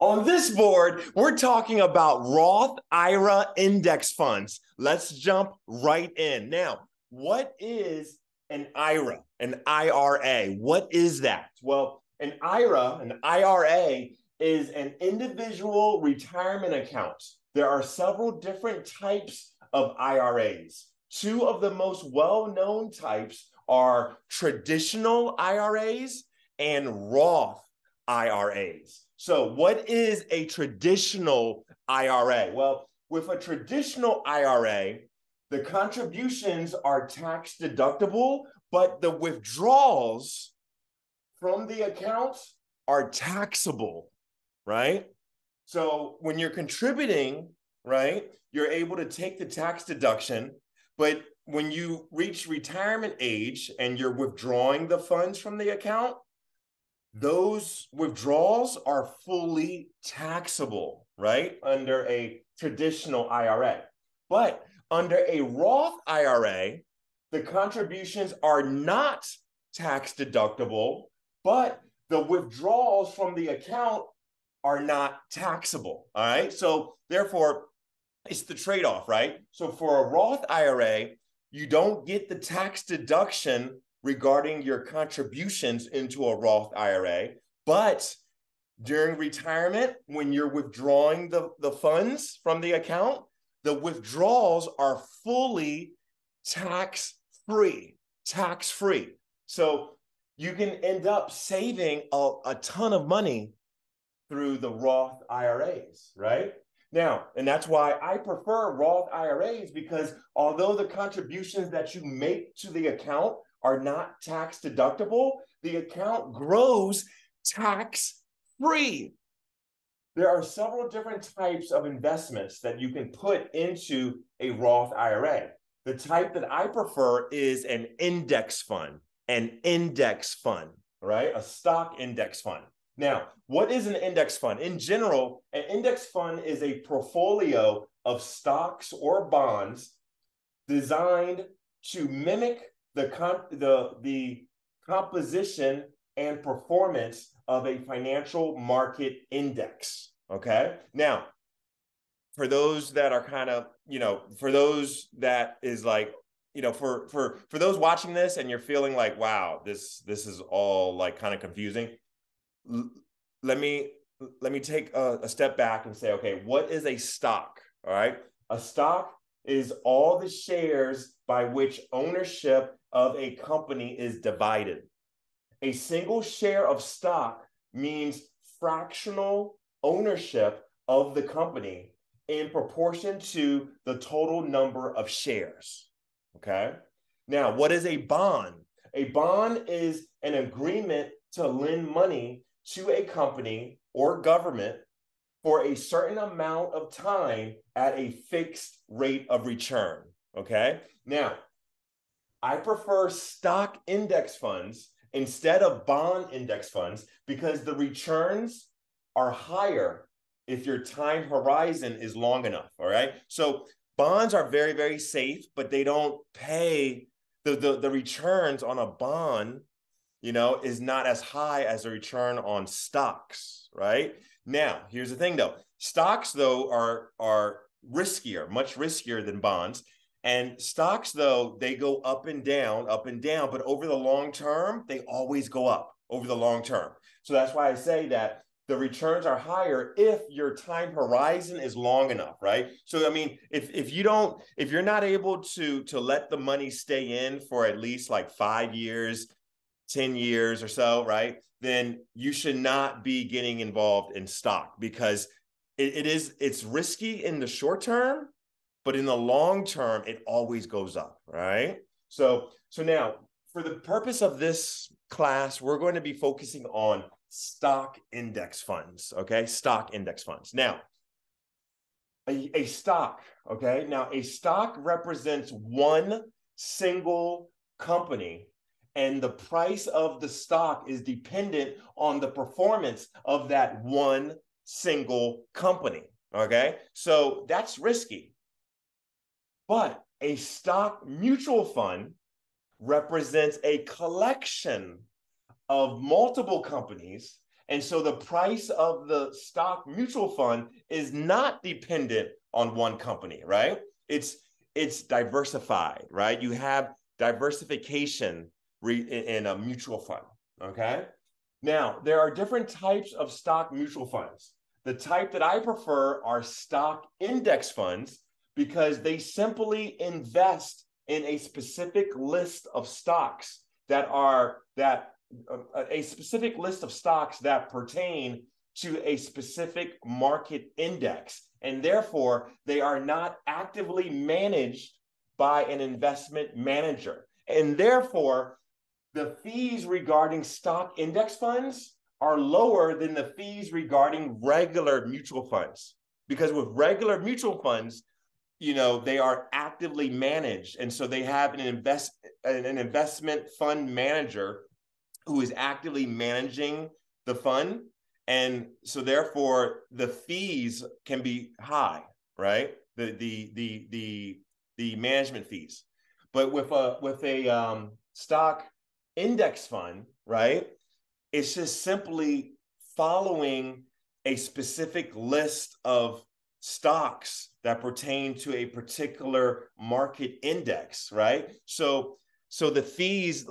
On this board, we're talking about Roth IRA index funds. Let's jump right in. Now, what is an IRA, an IRA? What is that? Well, an IRA, an IRA is an individual retirement account. There are several different types of IRAs. Two of the most well-known types are traditional IRAs and Roth IRAs. So, what is a traditional IRA? Well, with a traditional IRA, the contributions are tax deductible, but the withdrawals from the accounts are taxable, right? So, when you're contributing, right, you're able to take the tax deduction, but when you reach retirement age and you're withdrawing the funds from the account, those withdrawals are fully taxable, right? Under a traditional IRA. But under a Roth IRA, the contributions are not tax deductible, but the withdrawals from the account are not taxable. All right. So therefore, it's the trade-off, right? So for a Roth IRA, you don't get the tax deduction regarding your contributions into a Roth IRA, but during retirement, when you're withdrawing the funds from the account, the withdrawals are fully tax-free, tax-free. So you can end up saving a ton of money through the Roth IRAs, right? Now, and that's why I prefer Roth IRAs, because although the contributions that you make to the account are not tax deductible, the account grows tax free. There are several different types of investments that you can put into a Roth IRA. The type that I prefer is an index fund, right? A stock index fund. Now, what is an index fund? In general, an index fund is a portfolio of stocks or bonds designed to mimic the composition and performance of a financial market index. Okay. Now, for those that are kind of, for those that is like, for those watching this and you're feeling like, wow, this is all like kind of confusing. Let me take a step back and say, okay, what is a stock? All right. A stock is all the shares by which ownership of a company is divided. A single share of stock means fractional ownership of the company in proportion to the total number of shares. Okay. Now, what is a bond? A bond is an agreement to lend money to a company or government for a certain amount of time at a fixed rate of return. Okay. Now, I prefer stock index funds instead of bond index funds because the returns are higher if your time horizon is long enough. All right. So bonds are very, very safe, but they don't pay the returns on a bond, is not as high as a return on stocks. Right. Now, here's the thing though. Stocks though are riskier, much riskier than bonds. And stocks, though, they go up and down, but over the long term, they always go up over the long term. So that's why I say that the returns are higher if your time horizon is long enough, right? So, I mean, if you're not able to let the money stay in for at least like 5 years, 10 years or so, right? Then you should not be getting involved in stock because it's risky in the short term, but in the long term, it always goes up, right? So now, for the purpose of this class, we're going to be focusing on stock index funds, okay? Stock index funds. Now, a stock, okay? Now, a stock represents one single company, and the price of the stock is dependent on the performance of that one single company, okay? So that's risky. But a stock mutual fund represents a collection of multiple companies And so the price of the stock mutual fund is not dependent on one company, right? It's diversified, right? You have diversification in a mutual fund, okay? Now, there are different types of stock mutual funds. The type that I prefer are stock index funds because they simply invest in a specific list of stocks that pertain to a specific market index. And therefore, they are not actively managed by an investment manager. And therefore, the fees regarding stock index funds are lower than the fees regarding regular mutual funds. Because with regular mutual funds, they are actively managed. And so they have an investment fund manager who is actively managing the fund. And so therefore the fees can be high, right? The management fees. But with a stock index fund, right? It's just simply following a specific list of stocks that pertain to a particular market index, right? So the fees,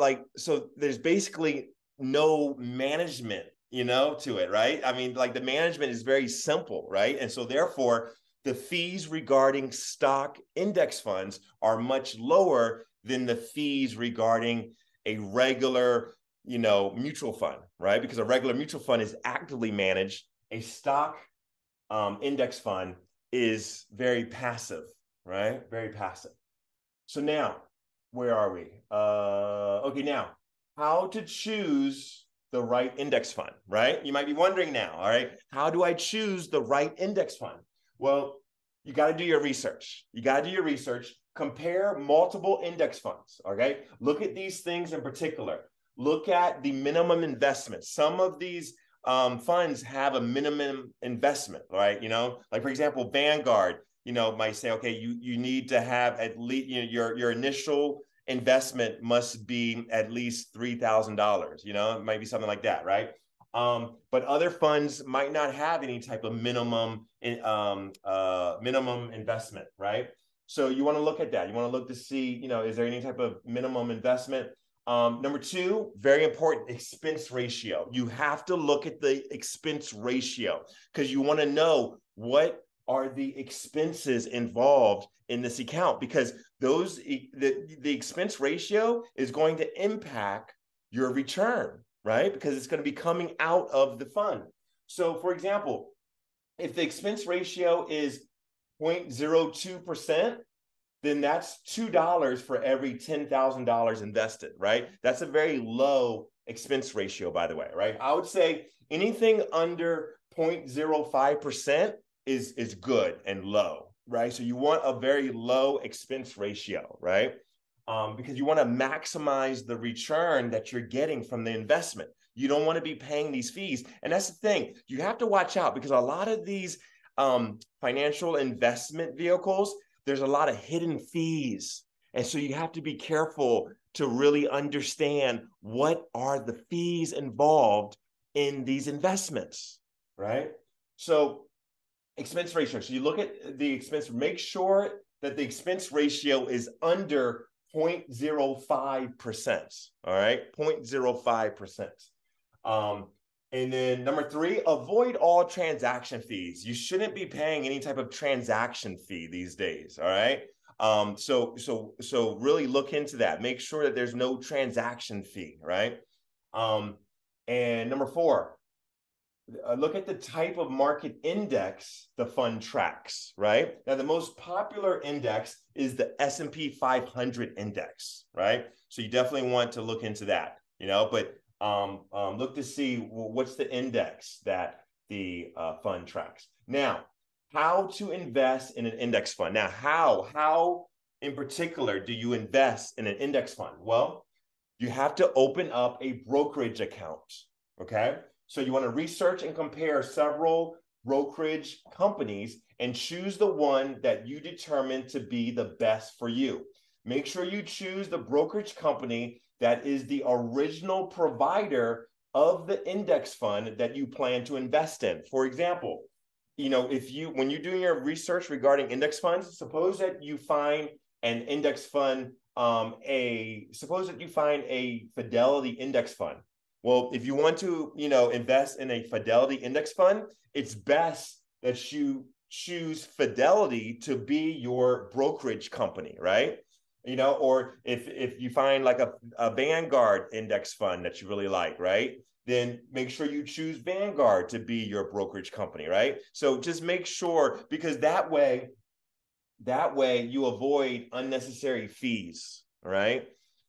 there's basically no management, to it, right? I mean, the management is very simple, right? And so therefore, the fees regarding stock index funds are much lower than the fees regarding a regular, mutual fund, right? Because a regular mutual fund is actively managed. A stock index fund is very passive, right? Very passive. So now, where are we? Okay, now, how to choose the right index fund, right? You might be wondering now, all right, how do I choose the right index fund? Well, you got to do your research. Compare multiple index funds, okay? Look at these things in particular. Look at the minimum investment. Some of these funds have a minimum investment, right? Like for example, Vanguard, might say, okay, you need to have at least, your initial investment must be at least $3,000, it might be something like that, right? But other funds might not have any type of minimum investment, right? So you want to look at that. You want to look to see, is there any type of minimum investment? Number two, very important, expense ratio. You have to look at the expense ratio because you want to know what are the expenses involved in this account, because the expense ratio is going to impact your return, right? Because it's going to be coming out of the fund. So for example, if the expense ratio is 0.02%, then that's $2 for every $10,000 invested, right? That's a very low expense ratio, by the way, right? I would say anything under 0.05% is good and low, right? So you want a very low expense ratio, right? Because you want to maximize the return that you're getting from the investment. You don't want to be paying these fees. And that's the thing. You have to watch out because a lot of these financial investment vehicles, there's a lot of hidden fees. And so you have to be careful to really understand what are the fees involved in these investments, right? So expense ratio. So you look at the expense, make sure that the expense ratio is under 0.05%, all right? 0.05%. And then number three, avoid all transaction fees. You shouldn't be paying any type of transaction fee these days, all right? So really look into that. Make sure that there's no transaction fee, right? And number four, look at the type of market index the fund tracks, right? Now, the most popular index is the S&P 500 index, right? So you definitely want to look into that, but look to see what's the index that the fund tracks. Now, how to invest in an index fund. Now, how in particular do you invest in an index fund? Well, you have to open up a brokerage account, okay? So you want to research and compare several brokerage companies and choose the one that you determine to be the best for you. Make sure you choose the brokerage company that is the original provider of the index fund that you plan to invest in. For example, when you're doing your research regarding index funds, suppose that you find an index fund, suppose that you find a Fidelity index fund. Well, if you want to, invest in a Fidelity index fund, it's best that you choose Fidelity to be your brokerage company, right? Or if you find like a Vanguard index fund that you really like, right? Then make sure you choose Vanguard to be your brokerage company, right? So just make sure, because that way you avoid unnecessary fees, right?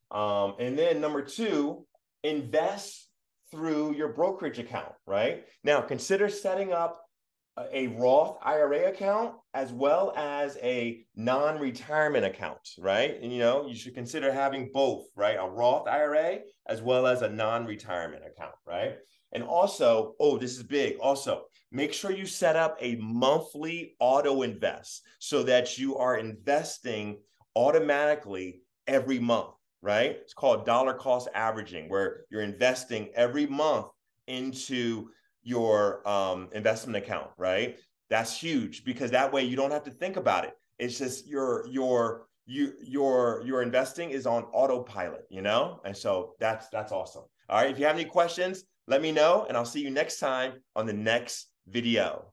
And then number two, invest through your brokerage account, right? Now consider setting up a Roth IRA account as well as a non-retirement account, right? And you should consider having both, right? A Roth IRA as well as a non-retirement account, right? And also, oh, this is big. Also, make sure you set up a monthly auto invest so that you are investing automatically every month, right? It's called dollar cost averaging, where you're investing every month into your investment account, right? That's huge, because that way you don't have to think about it. It's just your investing is on autopilot, and so that's awesome. All right, if you have any questions, let me know, and I'll see you next time on the next video.